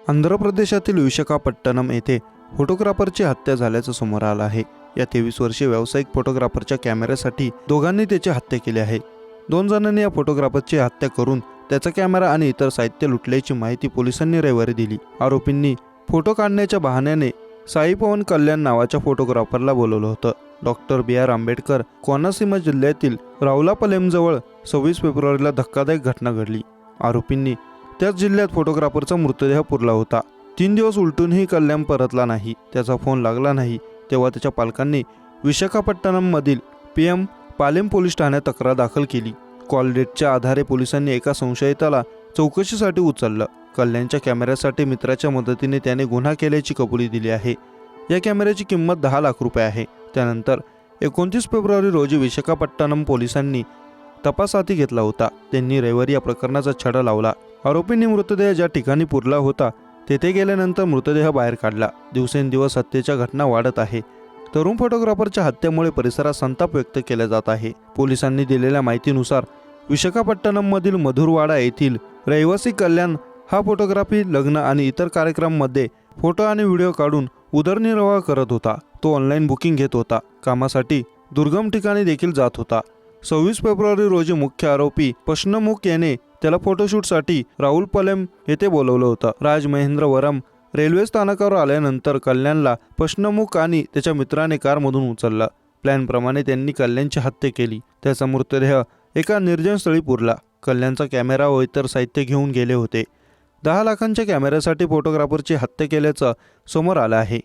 आंध्र प्रदेशातील विशाखापट्टणम येथे फोटोग्राफरची हत्या झाल्याचं समोर आलं आहे। या 23 वर्षीय व्यावसायिक फोटोग्राफरच्या कॅमेऱ्यासाठी दोघांनी त्याची हत्या केली आहे। 2 जणांनी या फोटोग्राफरची हत्या करून त्याचा कॅमेरा आणि इतर साहित्य लुटल्याची माहिती पोलिसांनी रविवारी दिली। आरोपींनी फोटो काढण्याच्या बहाण्याने साई पवन कल्याण नावाच्या फोटोग्राफरला बोलवलं होतं। Doctor B R. आंबेडकर कोनासीमा जिल्ह्यातील रावलापलेमजवळ 26 फेब्रुवारीला धक्कादायक घटना घडली। आरोपींनी त्याच जिल्ह्यात फोटोग्राफरचा मृतदेह पुरला होता। 3 दिवस उलटूनही कल्याण परतला नाही, त्याचा फोन लागला नाही। तेव्हा त्याच्या पालकांनी विशाखापट्टणममधील पी.एम. पालेम पोलीस ठाण्यात तक्रार दाखल केली। कॉल डेटच्या आधारे पोलिसांनी एका संशयिताला चौकशीसाठी उचललं। कल्याणच्या कॅमेऱ्यासाठी मित्राच्या मदतीने त्याने गुन्हा केल्याची कबुली दिली आहे। या कॅमेऱ्याची किंमत 10 लाख रुपये आहे। त्यानंतर 29 फेब्रुवारी रोजी विशाखापट्टणम पोलिसांनी तपास हाती घेतला होता। त्यांनी रविवारी या प्रकरणाचा छडा लावला। आरोपींनी मृतदेह ज्या ठिकाणी पुरला होता तेथे गेल्यानंतर मृतदेह बाहेर काढला। दिवसेंदिवस हत्येच्या घटना वाढत आहे। तरुण फोटोग्राफरच्या हत्येमुळे परिसरात संताप व्यक्त केला जात आहे। पोलिसांनी दिलेल्या माहितीनुसार विशाखापट्टणममधील मधुरवाडा येथील रहिवासी कल्याण हा फोटोग्राफी, लग्न आणि इतर कार्यक्रमांमध्ये फोटो आणि व्हिडिओ काढून उदरनिर्वाह करत होता। तो ऑनलाईन बुकिंग घेत होता, कामासाठी दुर्गम ठिकाणी देखील जात होता। 26 फेब्रुवारी रोजी मुख्य आरोपी पश्नमुख याने त्याला फोटोशूटसाठी राहुलपलेम येथे बोलवलं होतं। राजमहेंद्रवरम रेल्वे स्थानकावर आल्यानंतर कल्याणला पश्नमुख आणि त्याच्या मित्राने कारमधून उचललं। प्लॅनप्रमाणे त्यांनी कल्याणची हत्या केली। त्याचा मृतदेह एका निर्जन स्थळी पुरला। कल्याणचा कॅमेरा व इतर साहित्य घेऊन गेले होते। 10 लाखांच्या कॅमेऱ्यासाठी फोटोग्राफरची हत्या केल्याचं समोर आलं आहे।